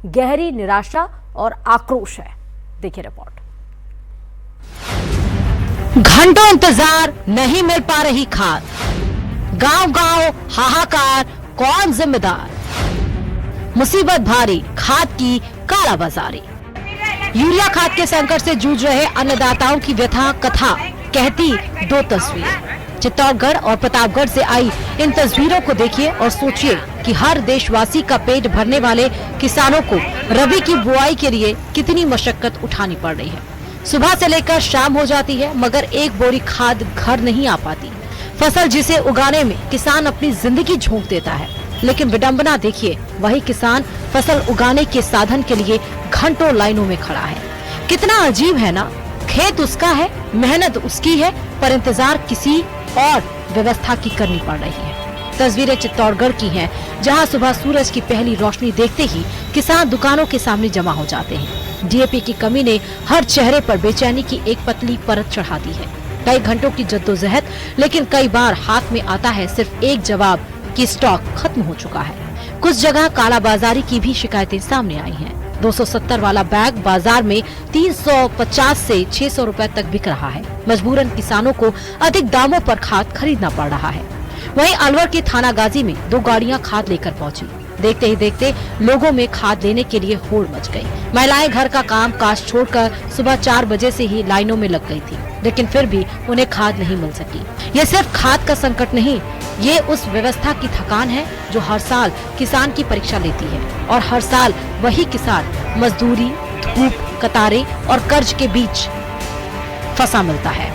गहरी निराशा और आक्रोश है। देखिए रिपोर्ट। घंटों इंतजार, नहीं मिल पा रही खाद, गांव-गांव हाहाकार, कौन जिम्मेदार? मुसीबत भारी, खाद की कालाबाजारी। यूरिया खाद के संकट से जूझ रहे अन्नदाताओं की व्यथा कथा कहती दो तस्वीर। चित्तौड़गढ़ और प्रतापगढ़ से आई इन तस्वीरों को देखिए और सोचिए कि हर देशवासी का पेट भरने वाले किसानों को रबी की बुआई के लिए कितनी मशक्कत उठानी पड़ रही है। सुबह से लेकर शाम हो जाती है मगर एक बोरी खाद घर नहीं आ पाती। फसल जिसे उगाने में किसान अपनी जिंदगी झोंक देता है, लेकिन विडंबना देखिए, वही किसान फसल उगाने के साधन के लिए घंटों लाइनों में खड़ा है। कितना अजीब है ना, खेत उसका है, मेहनत उसकी है, पर इंतजार किसी और व्यवस्था की करनी पड़ रही है। तस्वीरें चित्तौड़गढ़ की हैं, जहां सुबह सूरज की पहली रोशनी देखते ही किसान दुकानों के सामने जमा हो जाते हैं। डीएपी की कमी ने हर चेहरे पर बेचैनी की एक पतली परत चढ़ा दी है। कई घंटों की जद्दोजहद, लेकिन कई बार हाथ में आता है सिर्फ एक जवाब कि स्टॉक खत्म हो चुका है। कुछ जगह कालाबाजारी की भी शिकायतें सामने आई हैं। 270 वाला बैग बाजार में 350 से 600 रुपए तक बिक रहा है। मजबूरन किसानों को अधिक दामों पर खाद खरीदना पड़ रहा है। वहीं अलवर के थाना गाजी में 2 गाड़ियां खाद लेकर पहुंची। देखते ही देखते लोगों में खाद लेने के लिए होड़ मच गई। महिलाएं घर का काम काज छोड़कर सुबह 4 बजे से ही लाइनों में लग गई थी, लेकिन फिर भी उन्हें खाद नहीं मिल सकी। ये सिर्फ खाद का संकट नहीं, ये उस व्यवस्था की थकान है जो हर साल किसान की परीक्षा लेती है, और हर साल वही किसान मजदूरी, धूप, कतारें और कर्ज के बीच फंसा मिलता है।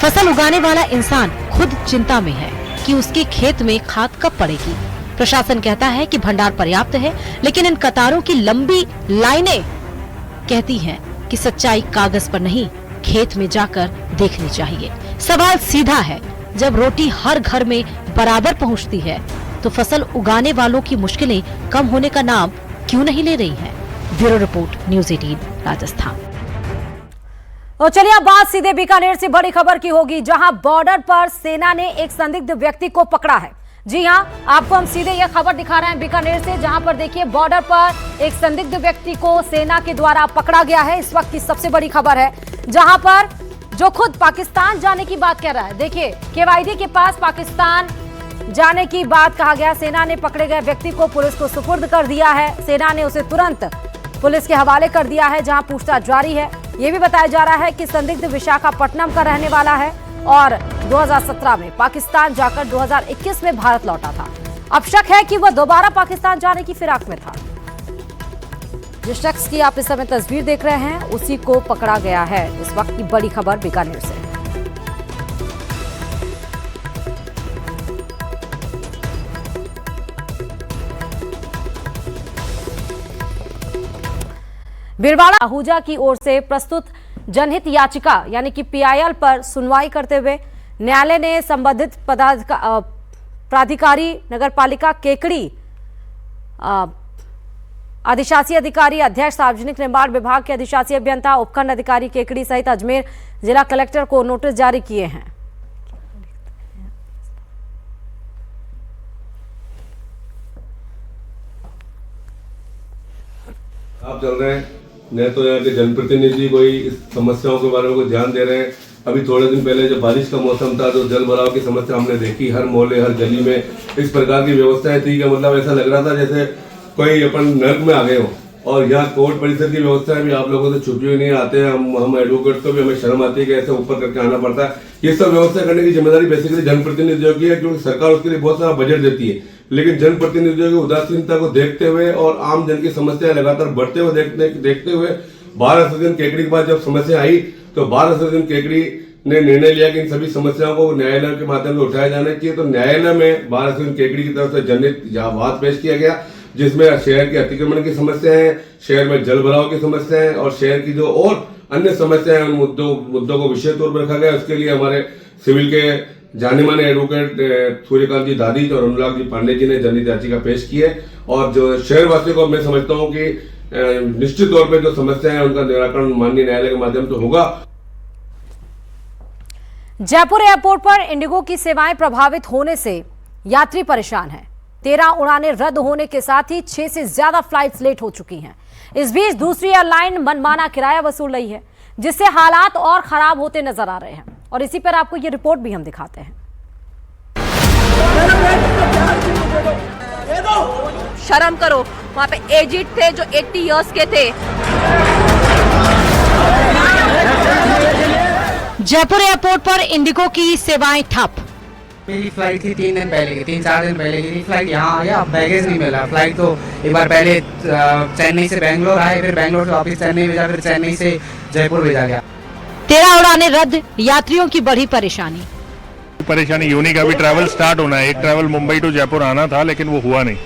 फसल उगाने वाला इंसान खुद चिंता में है कि उसके खेत में खाद कब पड़ेगी। प्रशासन कहता है कि भंडार पर्याप्त है, लेकिन इन कतारों की लंबी लाइनें कहती हैं कि सच्चाई कागज पर नहीं, खेत में जाकर देखनी चाहिए। सवाल सीधा है, जब रोटी हर घर में बराबर पहुंचती है तो फसल उगाने वालों की मुश्किलें कम होने का नाम क्यों नहीं ले रही हैं? Bureau report, news 18 Rajasthan. तो चलिए अब बात सीधे बीकानेर से बड़ी खबर की होगी, जहां बॉर्डर पर सेना ने एक संदिग्ध व्यक्ति को पकड़ा है। जी हां, आपको हम सीधे यह खबर दिखा रहे हैं बीकानेर से, जहां पर देखिए बॉर्डर पर एक संदिग्ध व्यक्ति को सेना के द्वारा पकड़ा गया है। इस वक्त की सबसे बड़ी खबर है, जहां पर जो खुद पाकिस्तान जाने की बात कर रहा है। देखिए केवाईडी के पास पाकिस्तान जाने की बात कहा गया। सेना ने पकड़े गए व्यक्ति को पुलिस को सुपुर्द कर दिया है। सेना ने उसे तुरंत पुलिस के हवाले कर दिया है, जहां पूछताछ जारी है। यह भी बताया जा रहा है कि संदिग्ध विशाखापट्टनम का रहने वाला है और 2017 में पाकिस्तान जाकर 2021 में भारत लौटा था। अब शक है कि वह दोबारा पाकिस्तान जाने की फिराक में था। जिस शख्स की आप इस समय तस्वीर देख रहे हैं, उसी को पकड़ा गया है। इस वक्त की बड़ी खबर बीकानेर से। बिरवाड़ा आहूजा की ओर से प्रस्तुत जनहित याचिका यानी कि पीआईएल पर सुनवाई करते हुए न्यायालय ने संबंधित प्राधिकारी नगरपालिका केकड़ी, अधिशासी अधिकारी, अध्यक्ष सार्वजनिक निर्माण विभाग के अधिशासी अभियंता, उपखंड अधिकारी केकड़ी सहित अजमेर जिला कलेक्टर को नोटिस जारी किए हैं। आप चल रहे हैं, न तो यहाँ के जनप्रतिनिधि कोई इस समस्याओं के बारे में कोई ध्यान दे रहे हैं। अभी थोड़े दिन पहले जब बारिश का मौसम था तो जल भराव की समस्या हमने देखी, हर मोहल्ले हर गली में इस प्रकार की व्यवस्थाएं थी कि मतलब ऐसा लग रहा था जैसे कोई अपन नर्क में आ गए हो। और यहाँ कोर्ट परिसर की व्यवस्थाएं भी आप लोगों से छुपी हुई नहीं आते हैं। हम एडवोकेट को भी हमें शर्म आती है कि ऐसे ऊपर करके आना पड़ता है। ये सब व्यवस्था करने की जिम्मेदारी बेसिकली जनप्रतिनिधियों की है, क्योंकि सरकार उसके लिए बहुत सारा बजट देती है। लेकिन जनप्रतिनिधियों की उदासीनता को देखते हुए और आम जन की समस्याएं लगातार बढ़ते हुए देखते हुए बार एसोसिएशन केकड़ी के बाद जब समस्या आई तो बार एसोसिएशन केकड़ी ने निर्णय लिया कि इन सभी समस्याओं को न्यायालय के माध्यम से उठाया जाना चाहिए। तो न्यायालय में बार एसोसिएशन केकड़ी की तरफ से जनहित वाद पेश किया गया, जिसमें शहर के अतिक्रमण की समस्याएं, शहर में जल भराव की समस्याएं और शहर की जो और अन्य समस्याएं, उन मुद्दों को विशेष तौर पर रखा गया। उसके लिए हमारे सिविल के जाने माने एडवोकेट सूर्यकांत जी दादी और अनुराग जी पांडे जी ने जनहित याचिका पेश की है। और जो शहरवासियों को मैं समझता हूँ कि निश्चित तौर पर जो समस्या है उनका निराकरण माननीय न्यायालय के माध्यम से होगा। जयपुर एयरपोर्ट पर इंडिगो की सेवाएं प्रभावित होने से यात्री परेशान हैं। 13 उड़ानें रद्द होने के साथ ही 6 से ज्यादा फ्लाइट्स लेट हो चुकी हैं। इस बीच दूसरी एयरलाइन मनमाना किराया वसूल रही है, जिससे हालात और खराब होते नजर आ रहे हैं। और इसी पर आपको ये रिपोर्ट भी हम दिखाते हैं। शर्म करो, वहाँ पे एजिड थे जो 80 इयर्स के थे। जयपुर एयरपोर्ट पर इंडिगो की सेवाएं ठप। मेरी फ्लाइट थी 3 दिन पहले की, 3-4 दिन पहले की फ्लाइट यहाँ आ गया, बैगेज नहीं मिला। फ्लाइट तो एक बार पहले चेन्नई से बेंगलोर आए, फिर बेंगलोर से वापस चेन्नई भेजा, फिर चेन्नई से जयपुर भेजा गया। 13 उड़ानें रद्द, यात्रियों की बढ़ी परेशानी। यूनिक अभी ट्रैवल स्टार्ट होना है। एक ट्रैवल मुंबई टू जयपुर आना था, लेकिन वो हुआ नहीं।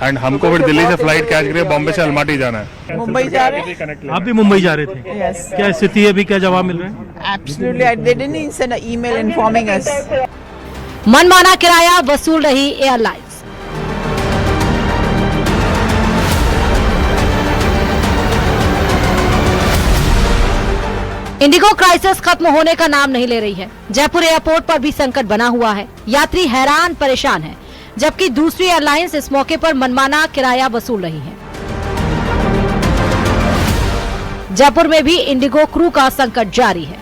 एंड हमको फिर दिल्ली से फ्लाइट कैच करिए, बॉम्बे से अलमाटी जाना है। मुंबई जा रहे हैं। आप भी मुंबई जा रहे थे? Yes. क्या स्थिति है अभी, क्या जवाब मिल रहा है? Absolutely, they didn't send an email informing us. मनमाना किराया वसूल रही एयरलाइंस। इंडिगो क्राइसिस खत्म होने का नाम नहीं ले रही है। जयपुर एयरपोर्ट पर भी संकट बना हुआ है, यात्री हैरान परेशान है, जबकि दूसरी एयरलाइंस इस मौके पर मनमाना किराया वसूल रही है। जयपुर में भी इंडिगो क्रू का संकट जारी है।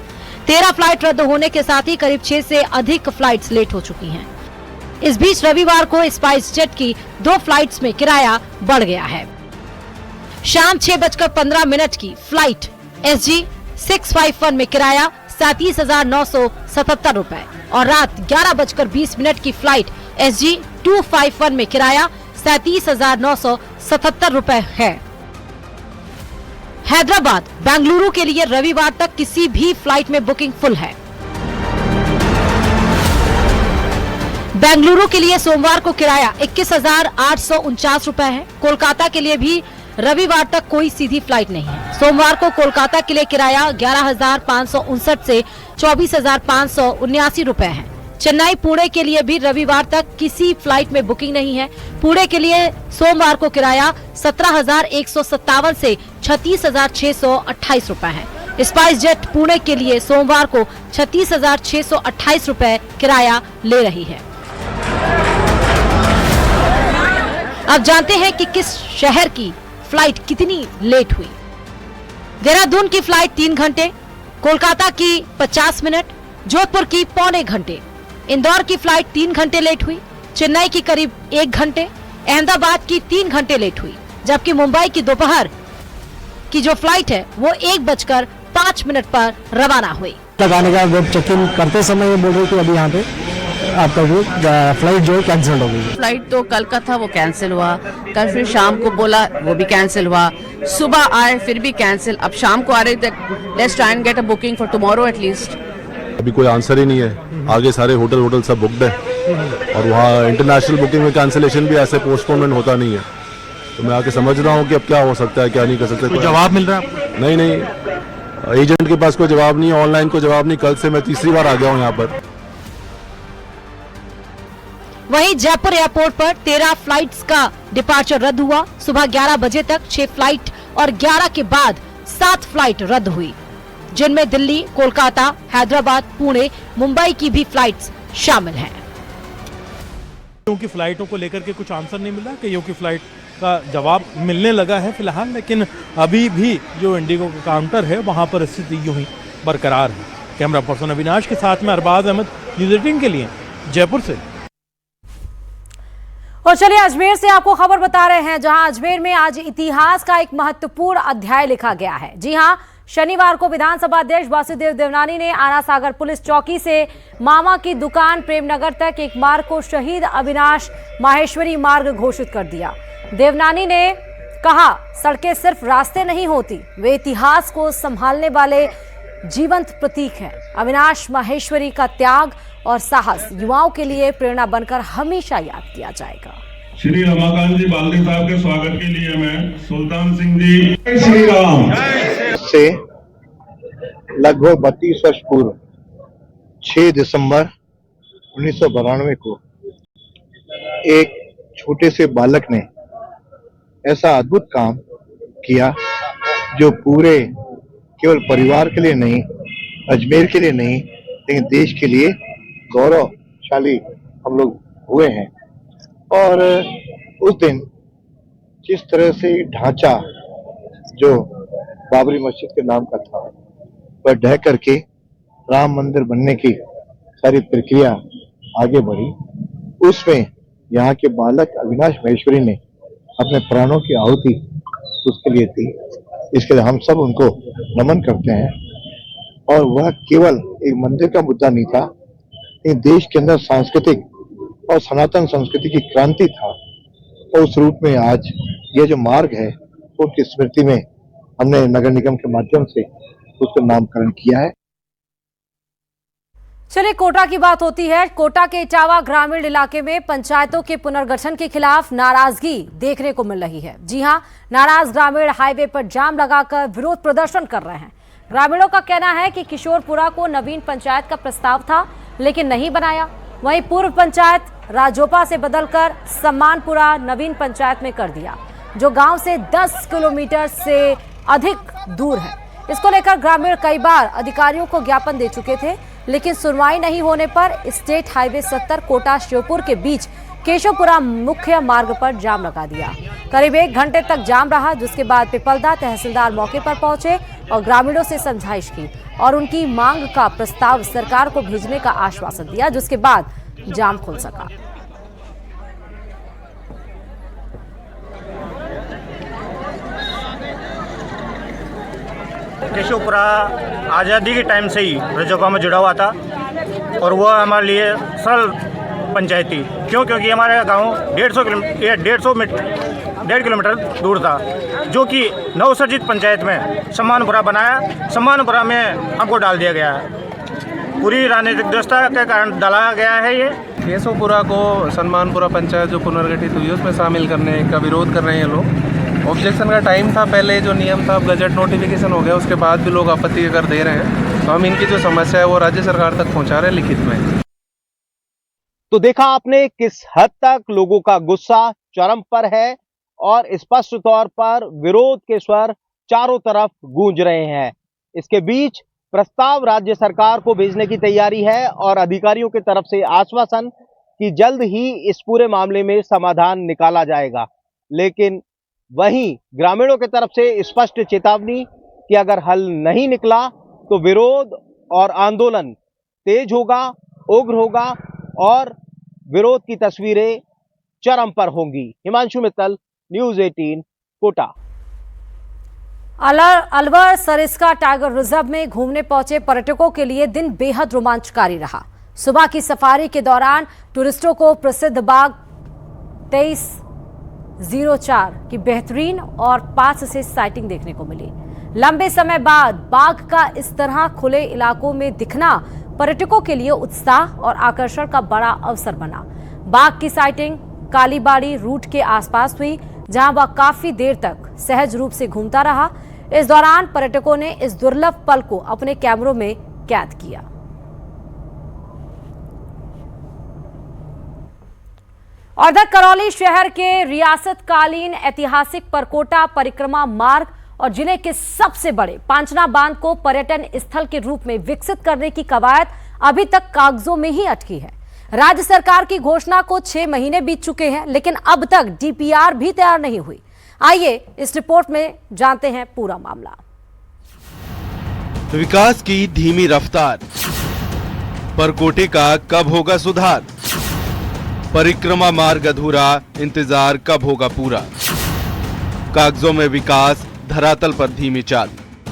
13 फ्लाइट रद्द होने के साथ ही करीब 6 से अधिक फ्लाइट्स लेट हो चुकी हैं। इस बीच रविवार को स्पाइस जेट की 2 फ्लाइट्स में किराया बढ़ गया है। शाम 6:15 की फ्लाइट SG 651 में किराया 37,977 रुपए और रात 11:20 की फ्लाइट SG 251 में किराया 37,977 रुपए है। हैदराबाद बेंगलुरु के लिए रविवार तक किसी भी फ्लाइट में बुकिंग फुल है। बेंगलुरु के लिए सोमवार को किराया 21,849 रुपए है। कोलकाता के लिए भी रविवार तक कोई सीधी फ्लाइट नहीं है। सोमवार को कोलकाता के लिए किराया 11,559 से 24,579 रुपए है। चेन्नई पुणे के लिए भी रविवार तक किसी फ्लाइट में बुकिंग नहीं है। पुणे के लिए सोमवार को किराया 17,157 से 36,628 रुपए है। स्पाइस जेट पुणे के लिए सोमवार को 36,628 रुपए किराया ले रही है। अब जानते हैं कि किस शहर की फ्लाइट कितनी लेट हुई। देहरादून की फ्लाइट 3 घंटे, कोलकाता की 50 मिनट, जोधपुर की पौने घंटे, इंदौर की फ्लाइट 3 घंटे लेट हुई, चेन्नई की करीब 1 घंटे, अहमदाबाद की 3 घंटे लेट हुई, जबकि मुंबई की दोपहर की जो फ्लाइट है वो 1:05 पर रवाना हुई। लगाने का वेब चेक इन करते समय ये बोल रहे कि अभी यहाँ पे आपका वो फ्लाइट जो है कैंसिल हो गई। फ्लाइट तो कल का था, वो कैंसिल हुआ। कल फिर शाम को बोला, वो भी कैंसिल हुआ। सुबह आए फिर भी कैंसिल। अब शाम को आ रहे थे, let's try and get a booking for tomorrow at least. अभी कोई आंसर ही नहीं है। आगे सारे होटल सब बुकड है और वहाँ इंटरनेशनल बुकिंग में कैंसिलेशन भी ऐसे पोस्टपोनमेंट होता नहीं है। तो मैं आके समझ रहा हूँ कि अब क्या हो सकता है, क्या नहीं कर सकते। कोई जवाब मिल रहा है? नहीं, एजेंट के पास कोई जवाब नहीं है, ऑनलाइन कोई जवाब नहीं। कल से मैं तीसरी बार आ गया हूँ यहाँ पर। वहीं जयपुर एयरपोर्ट पर 13 फ्लाइट्स का डिपार्चर रद्द हुआ। सुबह 11 बजे तक 6 फ्लाइट और 11 के बाद 7 फ्लाइट रद्द हुई, जिनमें दिल्ली, कोलकाता, हैदराबाद, पुणे, मुंबई की भी फ्लाइट्स शामिल हैं। क्योंकि फ्लाइटों को लेकर के कुछ आंसर नहीं मिला, कईयों की फ्लाइट का जवाब मिलने लगा है फिलहाल, लेकिन अभी भी जो इंडिगो का काउंटर है वहां पर स्थिति यूं ही बरकरार है। कैमरा पर्सन अविनाश के साथ में अरबाज अहमद, न्यूज़ 18 के लिए जयपुर से। और चलिए अजमेर से आपको खबर बता रहे हैं, जहां अजमेर में आज इतिहास का एक महत्वपूर्ण अध्याय लिखा गया है। जी हां, शनिवार को विधानसभा अध्यक्ष वासुदेव देवनानी ने आना सागर पुलिस चौकी से मामा की दुकान प्रेमनगर तक एक मार्ग को शहीद अविनाश माहेश्वरी मार्ग घोषित कर दिया। देवनानी ने कहा, सड़कें सिर्फ रास्ते नहीं होती, वे इतिहास को संभालने वाले जीवंत प्रतीक हैं। अविनाश माहेश्वरी का त्याग और साहस युवाओं के लिए प्रेरणा बनकर हमेशा याद किया जाएगा। श्री रमाकांत जी बाल्दी साहब के स्वागत के लिए मैं सुल्तान सिंह जी। श्री राम से लगभग 32 वर्ष पूर्व 6 दिसंबर 1992 को एक छोटे से बालक ने ऐसा अद्भुत काम किया जो पूरे केवल परिवार के लिए नहीं, अजमेर के लिए नहीं, लेकिन देश के लिए गौरवशाली हम लोग हुए हैं। और उस दिन जिस तरह से ढांचा जो बाबरी मस्जिद के नाम का था वह ढह करके राम मंदिर बनने की सारी प्रक्रिया आगे बढ़ी, उसमें यहाँ के बालक अविनाश महेश्वरी ने अपने प्राणों की आहुति उसके लिए दी। इसके लिए हम सब उनको नमन करते हैं। और वह केवल एक मंदिर का मुद्दा नहीं था, ये देश के अंदर सांस्कृतिक और सनातन संस्कृति की क्रांति था। और उस रूप में आज ये जो मार्ग है उनकी स्मृति में हमने नगर निगम के माध्यम से उसका नामकरण किया है। चलिए कोटा की बात होती है। कोटा के इटावा ग्रामीण इलाके में पंचायतों के पुनर्गठन के खिलाफ नाराजगी देखने को मिल रही है। जी हां, नाराज ग्रामीण हाईवे पर जाम लगाकर विरोध प्रदर्शन कर रहे हैं। ग्रामीणों का कहना है कि किशोरपुरा को नवीन पंचायत का प्रस्ताव था लेकिन नहीं बनाया। वहीं पूर्व पंचायत राजोपा से बदलकर सम्मानपुरा नवीन पंचायत में कर दिया, जो गांव से 10 किलोमीटर से अधिक दूर है। इसको लेकर ग्रामीण कई बार अधिकारियों को ज्ञापन दे चुके थे, लेकिन सुनवाई नहीं होने पर स्टेट हाईवे 70 कोटा श्योपुर के बीच केशवपुरा मुख्य मार्ग पर जाम लगा दिया। करीब 1 घंटे तक जाम रहा, जिसके बाद पिपलदा तहसीलदार मौके पर पहुंचे और ग्रामीणों से समझाइश की और उनकी मांग का प्रस्ताव सरकार को भेजने का आश्वासन दिया, जिसके बाद जाम खुल सका। केशवपुरा आज़ादी के टाइम से ही राजोपा में जुड़ा हुआ था और वह हमारे लिए सरल पंचायत थी। क्यों? क्योंकि हमारे गांव 1.5 किलोमीटर दूर था, जो कि नवसर्जित पंचायत में सम्मानपुरा बनाया। सम्मानपुरा में हमको डाल दिया गया है। पूरी राजनीतिक व्यवस्था के कारण डाला गया है। ये केशवपुरा को सम्मानपुरा पंचायत जो पुनर्गठित हुई उसमें शामिल करने का विरोध कर रहे हैं लोग। ऑब्जेक्शन का टाइम था पहले जो नियम था, अब गजट नोटिफिकेशन हो गया, उसके बाद भी लोग आपत्ति कर दे रहे हैं। तो हम इनकी जो समस्या है वो राज्य सरकार तक पहुंचा रहे हैं लिखित में। तो देखा आपने किस हद तक लोगों का गुस्सा चरम पर है और स्पष्ट तौर पर विरोध के स्वर चारों तरफ गूंज रहे हैं। इसके बीच प्रस्ताव राज्य सरकार को भेजने की तैयारी है और अधिकारियों की तरफ से आश्वासन कि जल्द ही इस पूरे मामले में समाधान निकाला जाएगा। लेकिन वहीं ग्रामीणों की तरफ से स्पष्ट चेतावनी कि अगर हल नहीं निकला तो विरोध और आंदोलन तेज होगा, उग्र होगा और विरोध की तस्वीरें चरम पर होंगी। Himanshu Mittal, news 18 Kota. Alwar Sariska tiger reserve में घूमने पहुंचे पर्यटकों के लिए दिन बेहद रोमांचकारी रहा। सुबह की सफारी के दौरान टूरिस्टों को प्रसिद्ध बाघ 2304 की बेहतरीन और पास से साइटिंग देखने को मिली। लंबे समय बाद बाघ का इस तरह खुले इलाकों में दिखना पर्यटकों के लिए उत्साह और आकर्षण का बड़ा अवसर बना। बाघ की साइटिंग कालीबाड़ी रूट के आसपास हुई, जहां वह काफी देर तक सहज रूप से घूमता रहा। इस दौरान पर्यटकों ने इस दुर्लभ पल को अपने कैमरों में कैद किया। और उधर करौली शहर के रियासतकालीन ऐतिहासिक परकोटा परिक्रमा मार्ग और जिले के सबसे बड़े पांचना बांध को पर्यटन स्थल के रूप में विकसित करने की कवायद अभी तक कागजों में ही अटकी है। राज्य सरकार की घोषणा को 6 महीने बीत चुके हैं, लेकिन अब तक डीपीआर भी तैयार नहीं हुई। आइए इस रिपोर्ट में जानते हैं पूरा मामला। विकास की धीमी रफ्तार, परकोटे का कब होगा सुधार, परिक्रमा मार्ग अधूरा, इंतजार कब होगा पूरा। कागजों में विकास, धरातल पर धीमी चाल।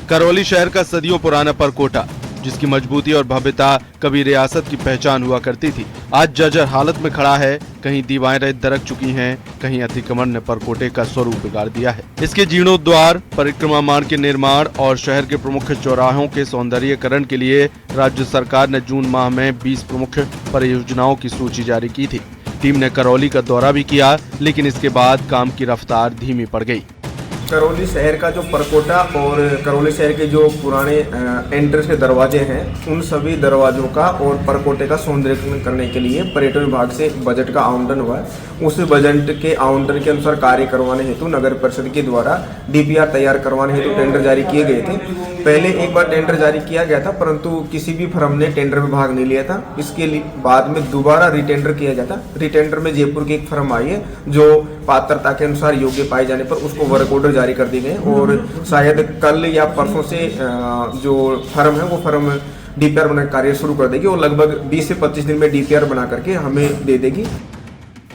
करौली शहर का सदियों पुराना परकोटा, जिसकी मजबूती और भव्यता कभी रियासत की पहचान हुआ करती थी, आज जर्जर हालत में खड़ा है। कहीं दीवारें दरक चुकी हैं, कहीं अतिक्रमण ने परकोटे का स्वरूप बिगाड़ दिया है। इसके जीर्णोद्वार, परिक्रमा मार्ग के निर्माण और शहर के प्रमुख चौराहों के सौंदर्यीकरण के लिए राज्य सरकार ने जून माह में 20 प्रमुख परियोजनाओं की सूची जारी की थी। टीम ने करौली का दौरा भी किया, लेकिन इसके बाद काम की रफ्तार धीमी पड़ गई। करौली शहर का जो परकोटा और करौली शहर के जो पुराने एंट्रेंस के दरवाजे हैं उन सभी दरवाजों का और परकोटे का सौंदर्यीकरण करने के लिए पर्यटन विभाग से बजट का आवंटन हुआ है। उस बजट के आवंटन के अनुसार कार्य करवाने हेतु नगर परिषद के द्वारा डीपीआर तैयार करवाने हेतु टेंडर जारी किए गए थे। पहले एक बार टेंडर जारी किया गया था परंतु किसी भी फर्म ने टेंडर में भाग नहीं लिया था। इसके बाद में दोबारा रिटेंडर किया गया था। रिटेंडर में जयपुर की एक फर्म आई है जो पात्रता के अनुसार योग्य पाए जाने पर उसको वर्क ऑर्डर जारी कर दिए गए और शायद कल या परसों से जो फर्म है वो फर्म डीपीआर बना कार्य शुरू कर देगी और लगभग 20 से 25 दिन में डीपीआर बना करके हमें दे देगी।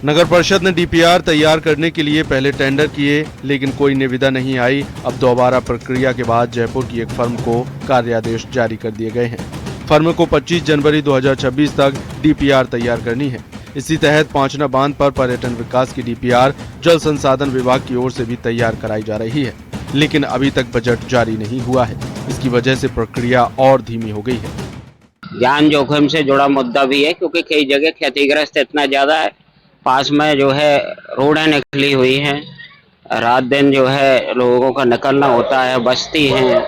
नगर परिषद ने डीपीआर तैयार करने के लिए पहले टेंडर किए लेकिन कोई निविदा नहीं आई। अब दोबारा प्रक्रिया के बाद जयपुर की एक फर्म को कार्यादेश जारी कर दिए गए हैं। फर्म को 25 जनवरी 2026 तक डीपीआर तैयार करनी है। इसी तहत पांचना बांध पर पर्यटन विकास की डीपीआर जल संसाधन विभाग की ओर से भी तैयार कराई जा रही है लेकिन अभी तक बजट जारी नहीं हुआ है। इसकी वजह से प्रक्रिया और धीमी हो गई है। जान जोखिम से जुड़ा मुद्दा भी है क्योंकि कई जगह क्षतिग्रस्त इतना ज्यादा है। पास में जो है रोडें निकली हुई हैं, रात दिन जो है लोगों का निकलना होता है, बस्ती हैं।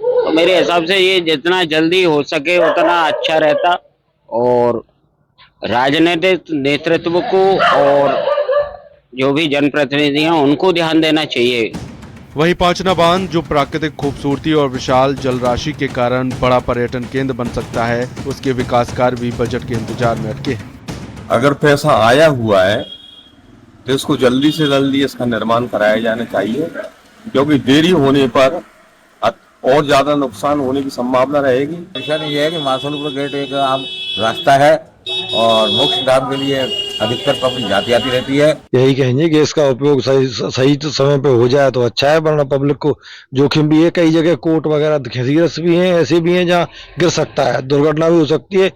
तो मेरे हिसाब से ये जितना जल्दी हो सके उतना अच्छा रहता और राजनीतिक नेतृत्व को और जो भी जनप्रतिनिधि हैं उनको ध्यान देना चाहिए। वहीं पांचना बांध जो प्राकृतिक खूबसूरती और विशाल जल राशि के कारण बड़ा पर्यटन केंद्र बन सकता है, उसके विकास कार्य भी बजट के इंतजार में अटके हैं। अगर पैसा आया हुआ है तो इसको जल्दी से जल्दी इसका निर्माण कराया जाना चाहिए क्योंकि देरी होने पर और ज्यादा नुकसान होने की संभावना रहेगी। परेशानी ये है कि मासूलपुर गेट एक आम रास्ता है और मुख्य धाम के लिए अधिकतर पब्लिक जाती आती रहती है। यही कहेंगे कि इसका उपयोग सही समय पे हो जाए तो अच्छा है, वरना पब्लिक को जोखिम भी है। कई जगह कोर्ट वगैरह क्षतिग्रस्त भी हैं, ऐसे भी हैं जहाँ गिर सकता है, दुर्घटना भी हो सकती है।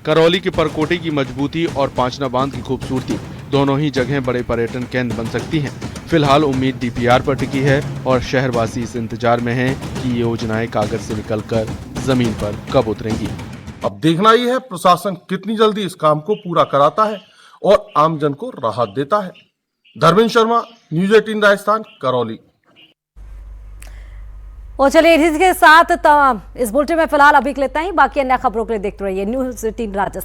करौली के परकोटे की मजबूती और पांचना बांध की खूबसूरती दोनों ही जगह बड़े पर्यटन केंद्र बन सकती हैं। फिलहाल उम्मीद डीपीआर पर टिकी है और शहरवासी इस इंतजार में हैं कि ये योजनाएं कागज से निकलकर जमीन पर कब उतरेंगी। अब देखना ही है प्रशासन कितनी जल्दी इस काम को पूरा कराता है और आमजन को राहत देता है। धर्मेंद्र शर्मा, न्यूज़ 18 राजस्थान, करौली। और चलिए इसी के साथ इस बुलेटिन में फिलहाल अभी के लिए इतना ही। बाकी अन्य खबरों के लिए देखते रहिए न्यूज़ 18 राजस्थान।